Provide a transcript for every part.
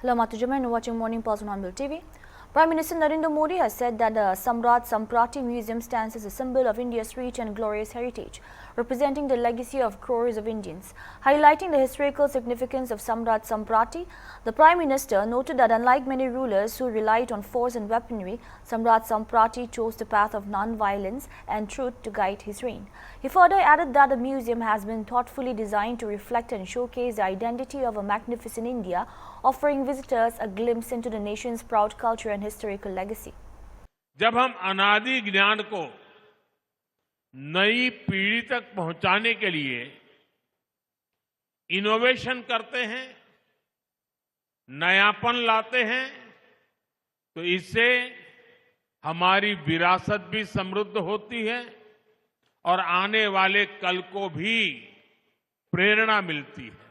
Hello, Matujama, and watching Morning Pulse on Bill TV. Prime Minister Narendra Modi has said that the Samrat Samprati Museum stands as a symbol of India's rich and glorious heritage, representing the legacy of crores of Indians. Highlighting the historical significance of Samrat Samprati, the Prime Minister noted that unlike many rulers who relied on force and weaponry, Samrat Samprati chose the path of non-violence and truth to guide his reign. He further added that the museum has been thoughtfully designed to reflect and showcase the identity of a magnificent India, offering visitors a glimpse into the nation's proud culture and historical legacy. जब हम अनादि ज्ञान को नई पीढ़ी तक पहुंचाने के लिए इनोवेशन करते हैं, नयापन लाते हैं, तो इससे हमारी विरासत भी समृद्ध होती है और आने वाले कल को भी प्रेरणा मिलती है।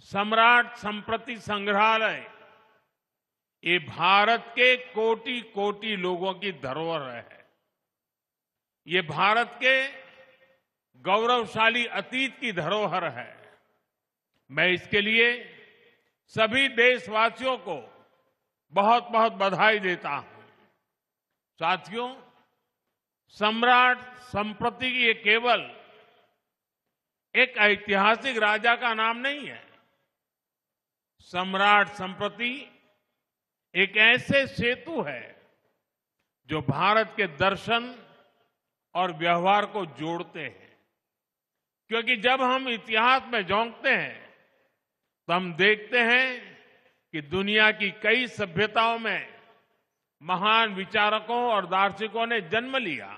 सम्राट संप्रति संग्रहालय ये भारत के कोटि कोटि लोगों की धरोहर है। ये भारत के गौरवशाली अतीत की धरोहर है। मैं इसके लिए सभी देशवासियों को बहुत बहुत बधाई देता हूं। साथियों, सम्राट संप्रति ये केवल एक ऐतिहासिक राजा का नाम नहीं है। सम्राट संप्रति एक ऐसे सेतु है जो भारत के दर्शन और व्यवहार को जोड़ते हैं, क्योंकि जब हम इतिहास में झांकते हैं तो हम देखते हैं कि दुनिया की कई सभ्यताओं में महान विचारकों और दार्शनिकों ने जन्म लिया।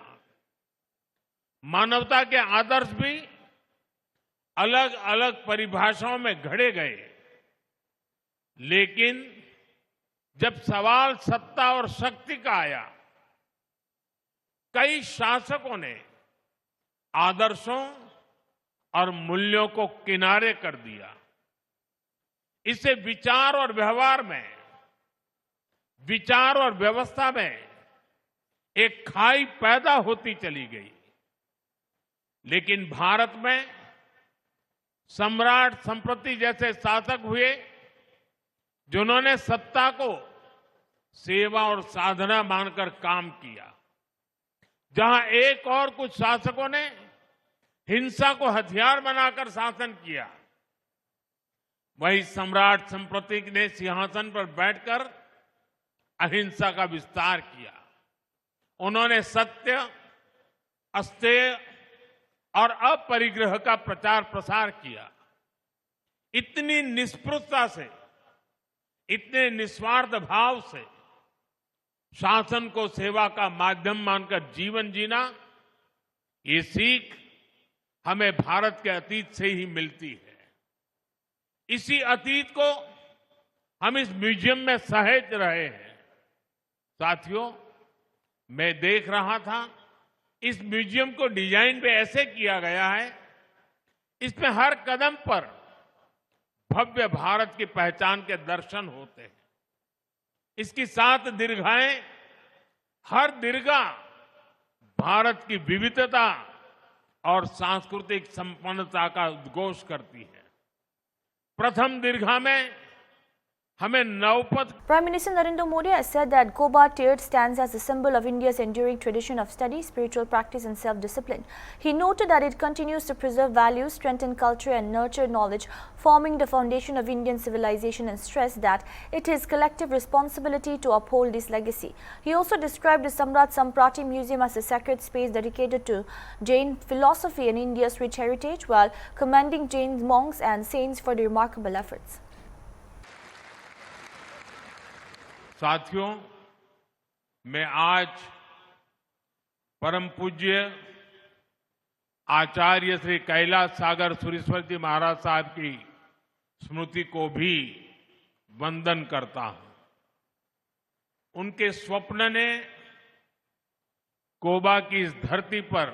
मानवता के आदर्श भी अलग अलग परिभाषाओं में घड़े गए, लेकिन जब सवाल सत्ता और शक्ति का आया, कई शासकों ने आदर्शों और मूल्यों को किनारे कर दिया। इससे विचार और व्यवस्था में एक खाई पैदा होती चली गई। लेकिन भारत में सम्राट संप्रति जैसे शासक हुए जिन्होंने सत्ता को सेवा और साधना मानकर काम किया। जहां एक और कुछ शासकों ने हिंसा को हथियार बनाकर शासन किया, वही सम्राट संप्रति ने सिंहासन पर बैठकर अहिंसा का विस्तार किया। उन्होंने सत्य, अस्तेय और अपरिग्रह का प्रचार प्रसार किया। इतनी निष्पृहता से, इतने निस्वार्थ भाव से शासन को सेवा का माध्यम मानकर जीवन जीना, ये सीख हमें भारत के अतीत से ही मिलती है। इसी अतीत को हम इस म्यूजियम में सहेज रहे हैं। साथियों, मैं देख रहा था, इस म्यूजियम को डिजाइन भी ऐसे किया गया है, इसमें हर कदम पर भव्य भारत की पहचान के दर्शन होते हैं। इसकी 7 दीर्घाएं, हर दीर्घा भारत की विविधता और सांस्कृतिक संपन्नता का उद्घोष करती है। प्रथम दीर्घा में हमें नवपथ। Prime Minister Narendra Modi has said that Koba Tirth stands as a symbol of India's enduring tradition of study, spiritual practice and self-discipline. He noted that it continues to preserve values, strengthen culture and nurture knowledge, forming the foundation of Indian civilization, and stressed that it is collective responsibility to uphold this legacy. He also described the Samrat Samprati Museum as a sacred space dedicated to Jain philosophy and India's rich heritage, while commending Jain monks and saints for their remarkable efforts. साथियों, मैं आज परम पूज्य आचार्य श्री कैलाश सागर सुरेश्वर जी महाराज साहब की स्मृति को भी वंदन करता हूं। उनके स्वप्न ने कोबा की इस धरती पर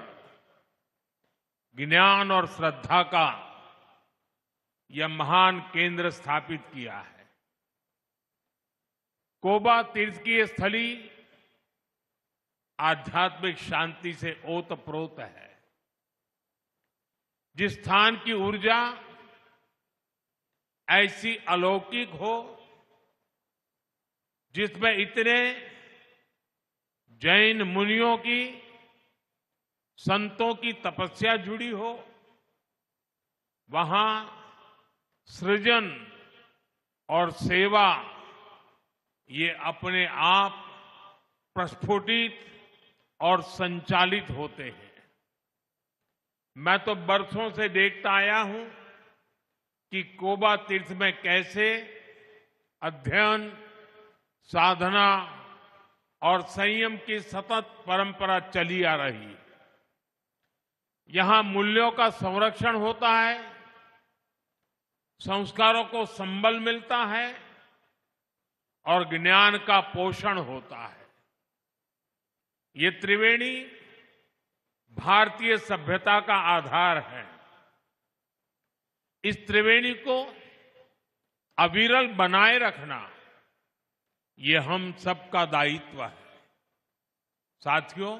ज्ञान और श्रद्धा का यह महान केंद्र स्थापित किया है। कोबा तीर्थ की ये स्थली आध्यात्मिक शांति से ओतप्रोत है। जिस स्थान की ऊर्जा ऐसी अलौकिक हो जिसमें इतने जैन मुनियों की, संतों की तपस्या जुड़ी हो, वहां सृजन और सेवा ये अपने आप प्रस्फुटित और संचालित होते हैं। मैं तो बरसों से देखता आया हूं कि कोबा तीर्थ में कैसे अध्ययन, साधना और संयम की सतत परंपरा चली आ रही है। यहां मूल्यों का संरक्षण होता है, संस्कारों को संबल मिलता है और ज्ञान का पोषण होता है। ये त्रिवेणी भारतीय सभ्यता का आधार है। इस त्रिवेणी को अविरल बनाए रखना ये हम सबका दायित्व है। साथियों,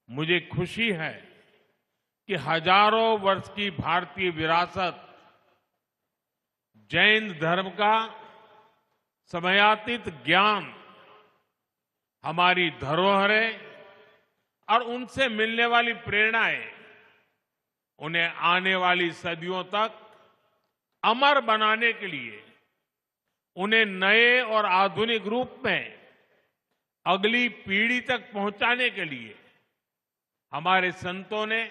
मुझे खुशी है कि हजारों वर्ष की भारतीय विरासत, जैन धर्म का समयातीत ज्ञान, हमारी धरोहरें और उनसे मिलने वाली प्रेरणाएं उन्हें आने वाली सदियों तक अमर बनाने के लिए, उन्हें नए और आधुनिक रूप में अगली पीढ़ी तक पहुंचाने के लिए हमारे संतों ने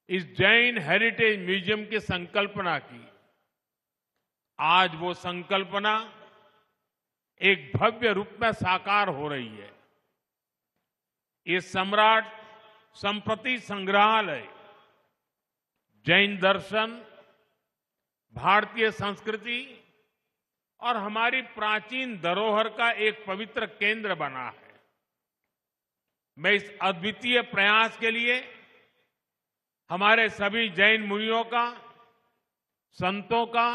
इस जैन हेरिटेज म्यूजियम की संकल्पना की। आज वो संकल्पना एक भव्य रूप में साकार हो रही है। ये सम्राट संपत्ति संग्रहालय जैन दर्शन, भारतीय संस्कृति और हमारी प्राचीन धरोहर का एक पवित्र केंद्र बना है। मैं इस अद्वितीय प्रयास के लिए हमारे सभी जैन मुनियों का, संतों का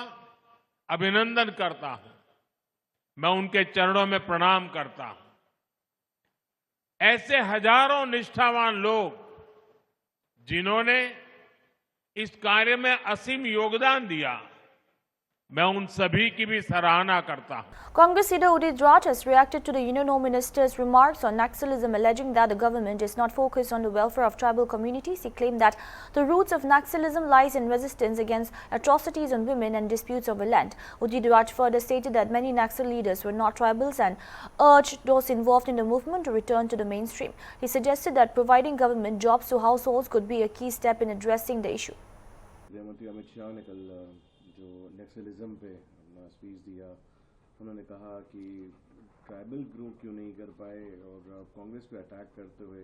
अभिनंदन करता हूं। मैं उनके चरणों में प्रणाम करता हूं। ऐसे हजारों निष्ठावान लोग जिन्होंने इस कार्य में असीम योगदान दिया, मैं उन सभी की भी सराहना करता हूं। Congress leader Udit Raj has reacted to the Union Home Minister's remarks on Naxalism, alleging that the government is not focused on the welfare of tribal communities. He claimed that the roots of Naxalism lies in resistance against atrocities on women and disputes over land. Udit Raj further stated that many Naxal leaders were not tribals and urged those involved in the movement to return to the mainstream. He suggested that providing government jobs to households could be a key step in addressing the issue. गृहमंत्री अमित शाह ने कल जो नक्सलिज्म पे अपना speech दिया, उन्होंने कहा कि ट्राइबल ग्रुप क्यों नहीं कर पाए और कांग्रेस पे अटैक करते हुए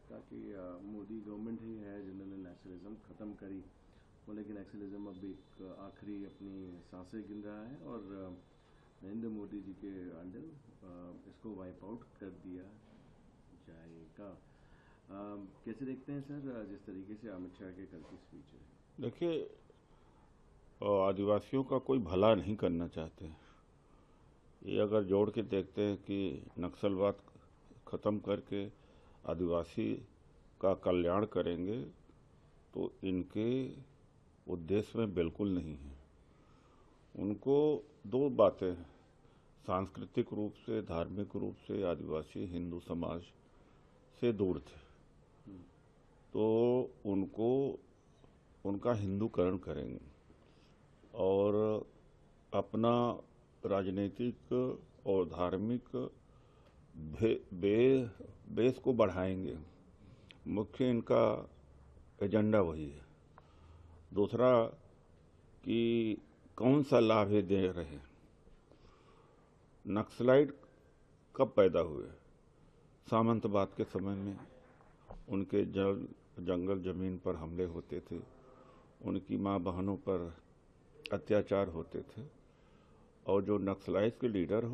ताकि मोदी गवर्नमेंट ही है जिन्होंने नक्सलिज्म ख़त्म करी। बोले कि नक्सलिज्म अब एक आखिरी अपनी सांसें गिन रहा है और नरेंद्र मोदी जी के अंडर इसको वाइप आउट कर दिया जाएगा। कैसे देखते हैं सर जिस तरीके से अमित शाह के कल की स्पीच है? देखिए, आदिवासियों का कोई भला नहीं करना चाहते। ये अगर जोड़ के देखते हैं कि नक्सलवाद ख़त्म करके आदिवासी का कल्याण करेंगे, तो इनके उद्देश्य में बिल्कुल नहीं है। उनको दो बातें हैं, सांस्कृतिक रूप से, धार्मिक रूप से आदिवासी हिंदू समाज से दूर थे, तो उनको उनका हिंदूकरण करेंगे और अपना राजनीतिक और धार्मिक बेस को बढ़ाएंगे। मुख्य इनका एजेंडा वही है। दूसरा कि कौन सा लाभ ये दे रहे हैं। नक्सलाइट कब पैदा हुए? सामंतवाद के समय में उनके जंगल जमीन पर हमले होते थे, उनकी माँ बहनों पर अत्याचार होते थे और जो नक्सलाइट के लीडर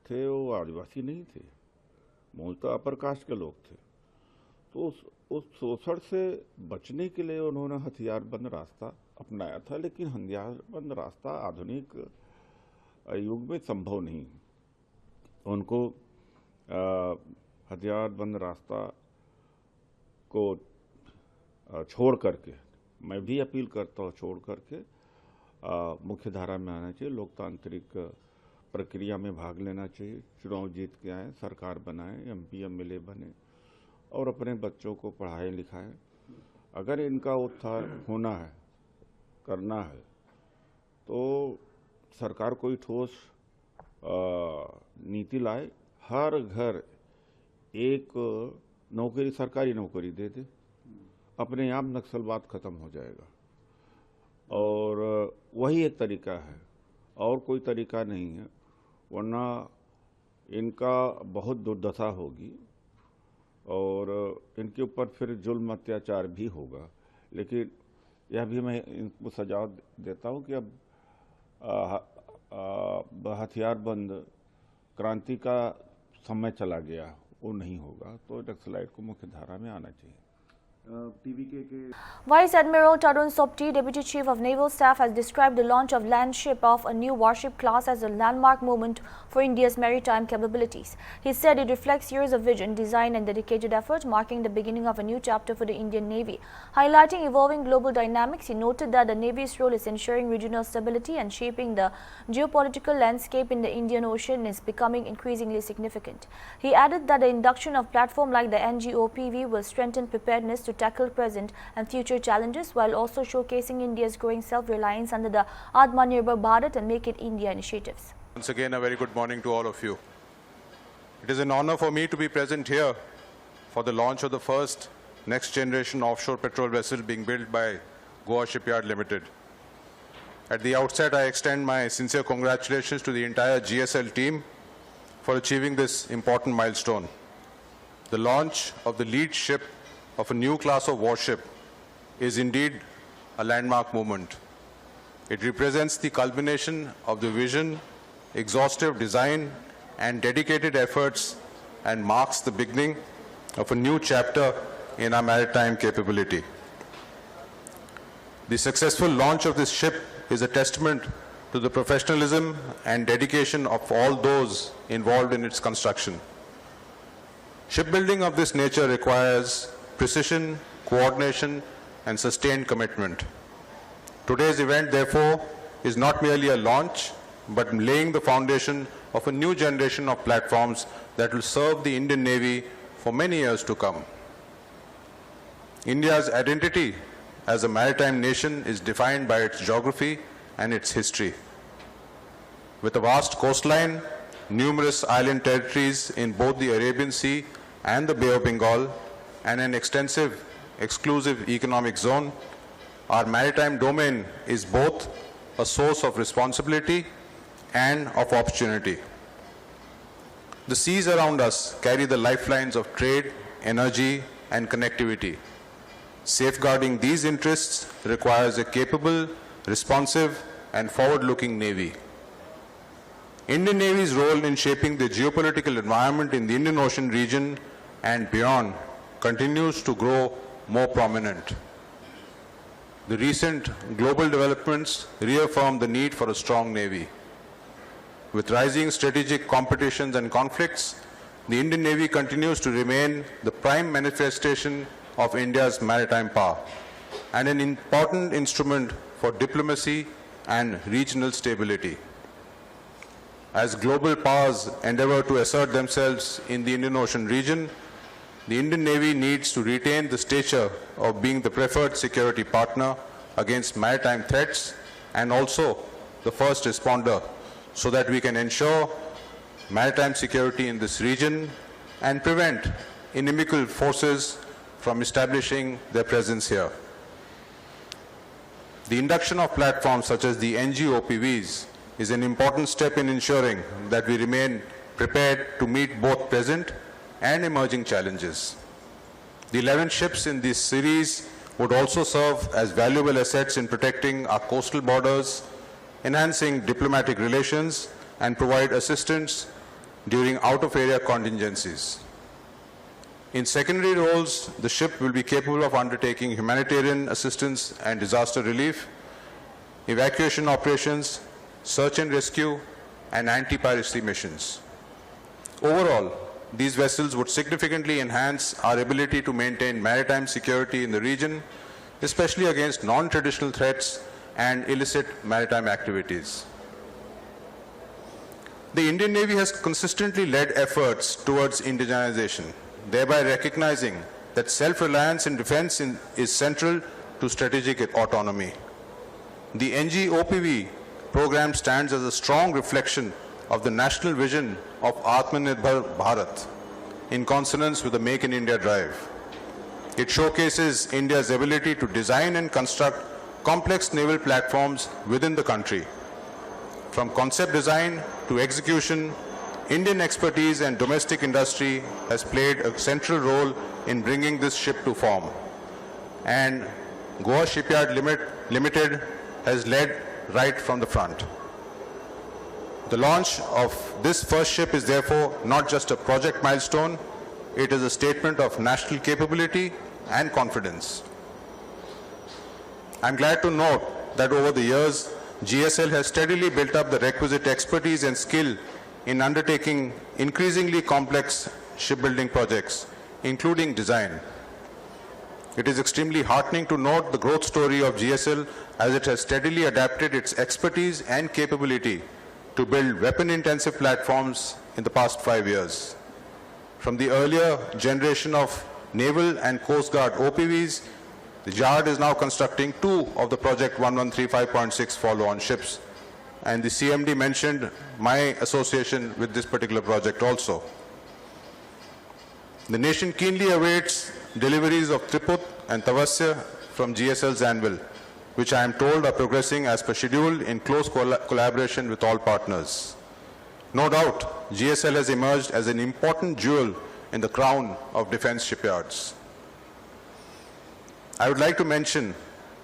थे वो आदिवासी नहीं थे, मूलतः अपर कास्ट के लोग थे। तो उस शोषण से बचने के लिए उन्होंने हथियारबंद रास्ता अपनाया था, लेकिन हथियारबंद रास्ता आधुनिक युग में संभव नहीं। उनको हथियारबंद रास्ता को छोड़ करके, मैं भी अपील करता हूँ, छोड़ करके मुख्य धारा में आना चाहिए, लोकतांत्रिक प्रक्रिया में भाग लेना चाहिए, चुनाव जीत के आए, सरकार बनाएं, MP MLA बने और अपने बच्चों को पढ़ाएं लिखाएं। अगर इनका उत्थान होना है, करना है, तो सरकार कोई ठोस नीति लाए, हर घर एक नौकरी, सरकारी नौकरी दे दे, अपने आप नक्सलवाद खत्म हो जाएगा। और वही एक तरीका है, और कोई तरीका नहीं है, वरना इनका बहुत दुर्दशा होगी और इनके ऊपर फिर जुल्म अत्याचार भी होगा। लेकिन यह भी मैं इनको सजा देता हूं कि अब हथियारबंद क्रांति का समय चला गया, वो नहीं होगा, तो नक्सलाइट को मुख्य धारा में आना चाहिए। Vice Admiral Tarun Sopti, Deputy Chief of Naval Staff, has described the launch of land ship of a new warship class as a landmark moment for India's maritime capabilities. He said it reflects years of vision, design and dedicated effort, marking the beginning of a new chapter for the Indian Navy. Highlighting evolving global dynamics, he noted that the Navy's role is ensuring regional stability and shaping the geopolitical landscape in the Indian Ocean is becoming increasingly significant. He added that the induction of platform like the NGOPV will strengthen preparedness to tackle present and future challenges while also showcasing India's growing self-reliance under the Atmanirbhar Bharat and Make it India initiatives. Once again, a very good morning to all of you. It is an honor for me to be present here for the launch of the first next-generation offshore petrol vessel being built by Goa Shipyard Limited. At the outset, I extend my sincere congratulations to the entire GSL team for achieving this important milestone. The launch of the lead ship of a new class of warship is indeed a landmark moment. It represents the culmination of the vision, exhaustive design, and dedicated efforts and marks the beginning of a new chapter in our maritime capability. The successful launch of this ship is a testament to the professionalism and dedication of all those involved in its construction. Shipbuilding of this nature requires precision, coordination, and sustained commitment. Today's event, therefore, is not merely a launch, but laying the foundation of a new generation of platforms that will serve the Indian Navy for many years to come. India's identity as a maritime nation is defined by its geography and its history. With a vast coastline, numerous island territories in both the Arabian Sea and the Bay of Bengal, and an extensive exclusive economic zone, our maritime domain is both a source of responsibility and of opportunity. The seas around us carry the lifelines of trade, energy, and connectivity. Safeguarding these interests requires a capable, responsive, and forward-looking Navy. Indian Navy's role in shaping the geopolitical environment in the Indian Ocean region and beyond continues to grow more prominent. The recent global developments reaffirm the need for a strong Navy. With rising strategic competitions and conflicts, the Indian Navy continues to remain the prime manifestation of India's maritime power and an important instrument for diplomacy and regional stability. As global powers endeavor to assert themselves in the Indian Ocean region, the Indian Navy needs to retain the stature of being the preferred security partner against maritime threats and also the first responder so that we can ensure maritime security in this region and prevent inimical forces from establishing their presence here. The induction of platforms such as the NGOPVs is an important step in ensuring that we remain prepared to meet both present and emerging challenges. The 11 ships in this series would also serve as valuable assets in protecting our coastal borders, enhancing diplomatic relations, and provide assistance during out-of-area contingencies. In secondary roles, the ship will be capable of undertaking humanitarian assistance and disaster relief, evacuation operations, search and rescue, and anti-piracy missions. Overall, these vessels would significantly enhance our ability to maintain maritime security in the region, especially against non-traditional threats and illicit maritime activities. The Indian Navy has consistently led efforts towards indigenization, thereby recognizing that self-reliance in defense is central to strategic autonomy. The NGOPV program stands as a strong reflection of the national vision of Atmanirbhar Bharat, in consonance with the Make in India drive. It showcases India's ability to design and construct complex naval platforms within the country. From concept design to execution, Indian expertise and domestic industry has played a central role in bringing this ship to form. And Goa Shipyard Limited has led right from the front. The launch of this first ship is therefore not just a project milestone, it is a statement of national capability and confidence. I'm glad to note that over the years, GSL has steadily built up the requisite expertise and skill in undertaking increasingly complex shipbuilding projects, including design. It is extremely heartening to note the growth story of GSL as it has steadily adapted its expertise and capability to build weapon-intensive platforms in the past 5 years. From the earlier generation of Naval and Coast Guard OPVs, the Yard is now constructing 2 of the Project 1135.6 follow-on ships. And the CMD mentioned my association with this particular project also. The nation keenly awaits deliveries of Triput and Tavasya from GSL's anvil, which I am told are progressing as per schedule in close collaboration with all partners. No doubt, GSL has emerged as an important jewel in the crown of defense shipyards. I would like to mention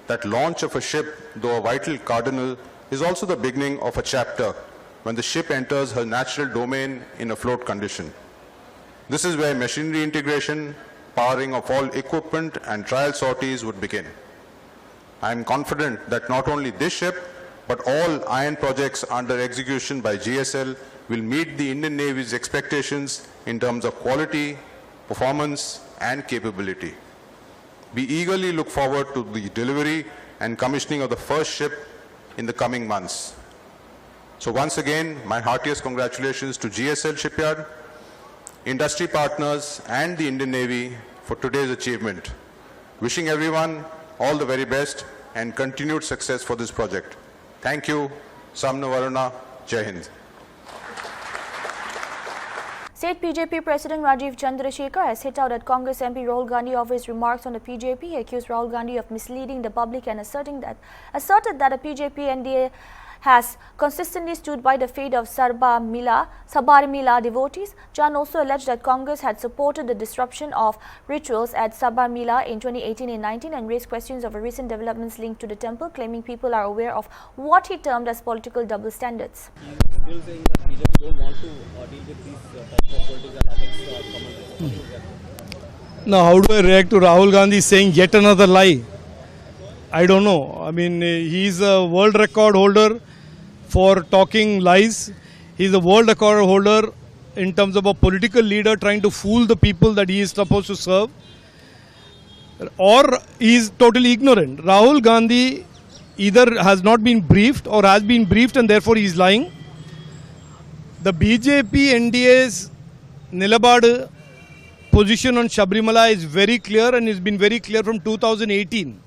that launch of a ship, though a vital cardinal, is also the beginning of a chapter when the ship enters her natural domain in a float condition. This is where machinery integration, powering of all equipment and trial sorties would begin. I am confident that not only this ship, but all iron projects under execution by GSL will meet the Indian Navy's expectations in terms of quality, performance, and capability. We eagerly look forward to the delivery and commissioning of the first ship in the coming months. So once again, my heartiest congratulations to GSL Shipyard, industry partners, and the Indian Navy for today's achievement. Wishing everyone all the very best and continued success for this project. Thank you. Samna Varuna. Jai Hind. State BJP President Rajiv Chandrasekhar has hit out at Congress MP Rahul Gandhi over his remarks on the BJP. He accused Rahul Gandhi of misleading the public and asserted that a BJP NDA has consistently stood by the fate of Sabarimala devotees. Chan also alleged that Congress had supported the disruption of rituals at Sabarimala in 2018 and 19 and raised questions over recent developments linked to the temple, claiming people are aware of what he termed as political double standards. He is still saying that BJP don't want to deal with these types of politics and ethics. Now, how do I react to Rahul Gandhi saying yet another lie? I don't know. I mean, he's a world record holder for talking lies. He's a world record holder in terms of a political leader trying to fool the people that he is supposed to serve. Or he is totally ignorant. Rahul Gandhi either has not been briefed or has been briefed and therefore he is lying. The BJP NDA's Nilabad position on Sabarimala is very clear and has been very clear from 2018.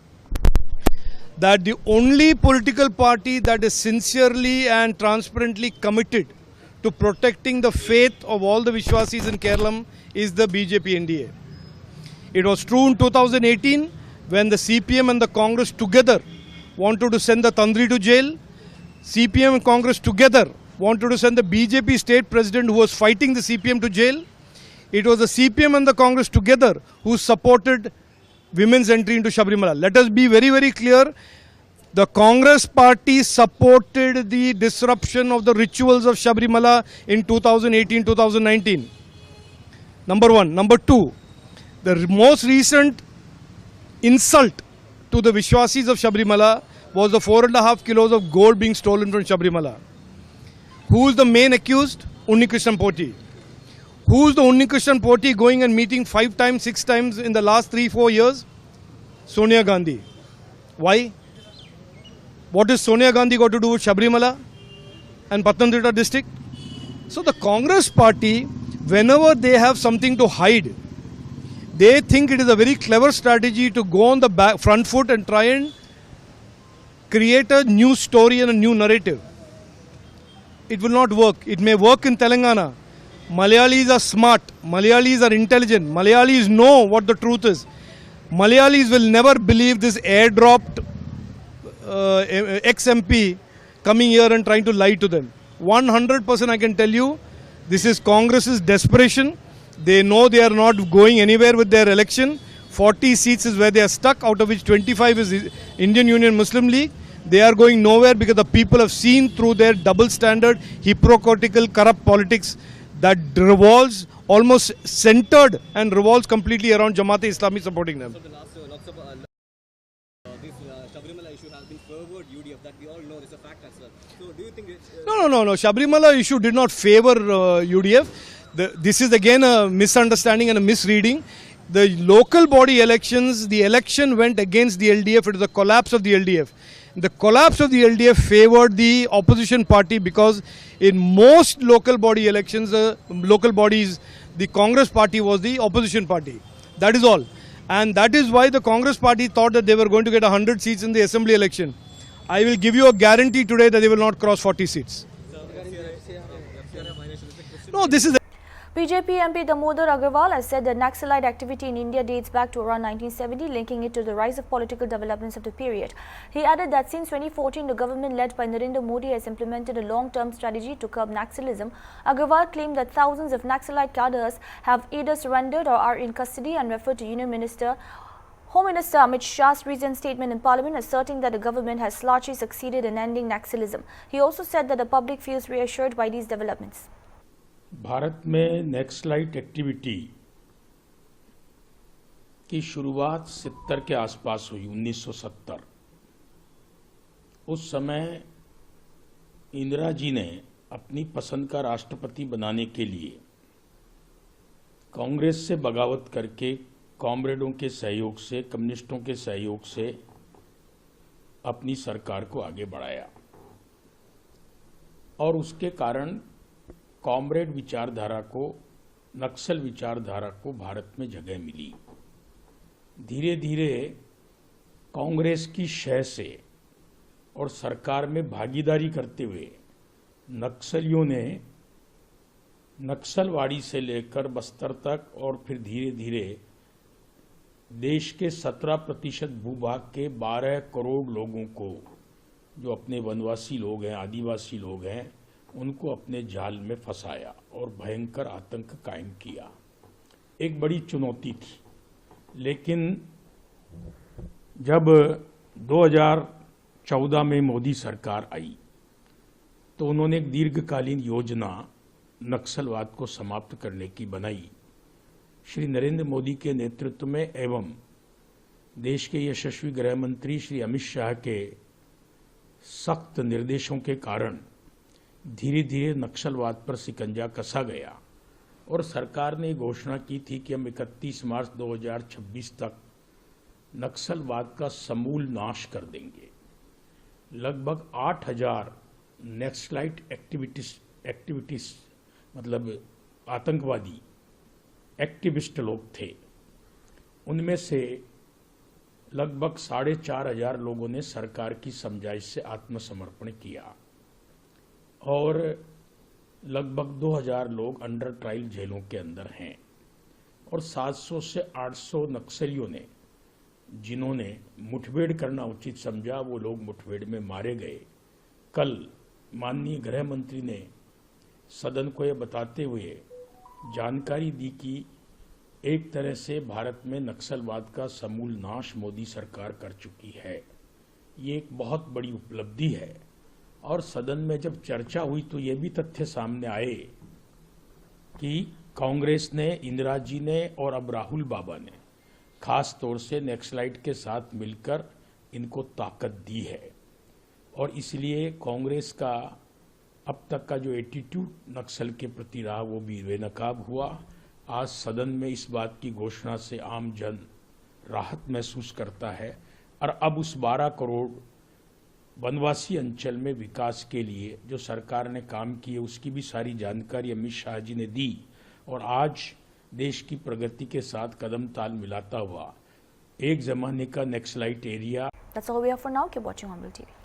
That the only political party that is sincerely and transparently committed to protecting the faith of all the Vishwasis in Kerala is the BJP NDA. It was true in 2018 when the CPM and the Congress together wanted to send the Tandri to jail. CPM and Congress together wanted to send the BJP state president who was fighting the CPM to jail. It was the CPM and the Congress together who supported women's entry into Sabarimala. Let us be very, very clear. The Congress party supported the disruption of the rituals of Sabarimala in 2018-2019. Number one. Number two, the most recent insult to the Vishwasis of Sabarimala was the 4.5 kilos of gold being stolen from Sabarimala. Who is the main accused? Unnikrishnan Potti. Who is the Unnikrishnan Potti going and meeting 5 times, 6 times in the last 3-4 years? Sonia Gandhi. Why? What is Sonia Gandhi got to do with Sabrimala and Patnamthitta district? So the Congress party, whenever they have something to hide, they think it is a very clever strategy to go on the front foot and try and create a new story and a new narrative. It will not work. It may work in Telangana. Malayalis are smart. Malayalis are intelligent. Malayalis know what the truth is. Malayalis will never believe this airdropped ex-MP coming here and trying to lie to them. 100% I can tell you, this is Congress's desperation. They know they are not going anywhere with their election. 40 seats is where they are stuck, out of which 25 is Indian Union Muslim League. They are going nowhere because the people have seen through their double standard, hypocritical, corrupt politics that revolves, almost centered and revolves completely around Jamaat-e-Islami supporting them. So the last Lok Sabha, this Sabrimala issue has been favored UDF, that we all know, it's a fact as well. So do you think it's... No. Sabrimala issue did not favor UDF. This is again a misunderstanding and a misreading. The local body elections, the election went against the LDF. It is a collapse of the LDF. The collapse of the LDF favored the opposition party because in most local body elections, local bodies, the Congress party was the opposition party. That is all. And that is why the Congress party thought that they were going to get 100 seats in the assembly election. I will give you a guarantee today that they will not cross 40 seats. No, this is... BJP MP Damodar Agarwal has said that Naxalite activity in India dates back to around 1970, linking it to the rise of political developments of the period. He added that since 2014, the government led by Narendra Modi has implemented a long-term strategy to curb Naxalism. Agarwal claimed that thousands of Naxalite cadres have either surrendered or are in custody and referred to Home Minister Amit Shah's recent statement in Parliament asserting that the government has largely succeeded in ending Naxalism. He also said that the public feels reassured by these developments. Bharat में naxalite activity की शुरुआत 70 के आसपास हुई, 1970। उस समय इंदिरा जी ने अपनी पसंद का राष्ट्रपति बनाने के लिए कांग्रेस से बगावत करके कॉमरेडों के सहयोग से, कम्युनिस्टों के सहयोग से अपनी सरकार को आगे बढ़ाया और उसके कारण कॉमरेड विचारधारा को, नक्सल विचारधारा को भारत में जगह मिली। धीरे धीरे कांग्रेस की शह से और सरकार में भागीदारी करते हुए नक्सलियों ने नक्सलवाड़ी से लेकर बस्तर तक और फिर धीरे धीरे देश के 17% भूभाग के 12 करोड़ लोगों को, जो अपने वनवासी लोग हैं, आदिवासी लोग हैं, उनको अपने जाल में फंसाया और भयंकर आतंक कायम किया। एक बड़ी चुनौती थी, लेकिन जब 2014 में मोदी सरकार आई तो उन्होंने एक दीर्घकालीन योजना नक्सलवाद को समाप्त करने की बनाई। श्री नरेंद्र मोदी के नेतृत्व में एवं देश के यशस्वी गृह मंत्री श्री अमित शाह के सख्त निर्देशों के कारण धीरे धीरे नक्सलवाद पर शिकंजा कसा गया और सरकार ने घोषणा की थी कि हम 31 मार्च 2026 तक नक्सलवाद का समूल नाश कर देंगे। लगभग 8000 नक्सलाइट एक्टिविटीज मतलब आतंकवादी एक्टिविस्ट लोग थे। उनमें से लगभग 4500 लोगों ने सरकार की समझाइश से आत्मसमर्पण किया और लगभग 2000 लोग अंडर ट्रायल जेलों के अंदर हैं और 700 से 800 नक्सलियों ने, जिन्होंने मुठभेड़ करना उचित समझा, वो लोग मुठभेड़ में मारे गए। कल माननीय गृह मंत्री ने सदन को यह बताते हुए जानकारी दी कि एक तरह से भारत में नक्सलवाद का समूल नाश मोदी सरकार कर चुकी है। ये एक बहुत बड़ी उपलब्धि है और सदन में जब चर्चा हुई तो ये भी तथ्य सामने आए कि कांग्रेस ने, इंदिरा जी ने और अब राहुल बाबा ने खास तौर से नक्सलाइट के साथ मिलकर इनको ताकत दी है और इसलिए कांग्रेस का अब तक का जो एटीट्यूड नक्सल के प्रति रहा वो भी बेनकाब हुआ। आज सदन में इस बात की घोषणा से आम जन राहत महसूस करता है और अब उस 12 करोड़ वनवासी अंचल में विकास के लिए जो सरकार ने काम किए उसकी भी सारी जानकारी अमित शाह जी ने दी और आज देश की प्रगति के साथ कदम ताल मिलाता हुआ एक जमाने का naxalite area. That's all we have for now. Keep watching Hornbill TV.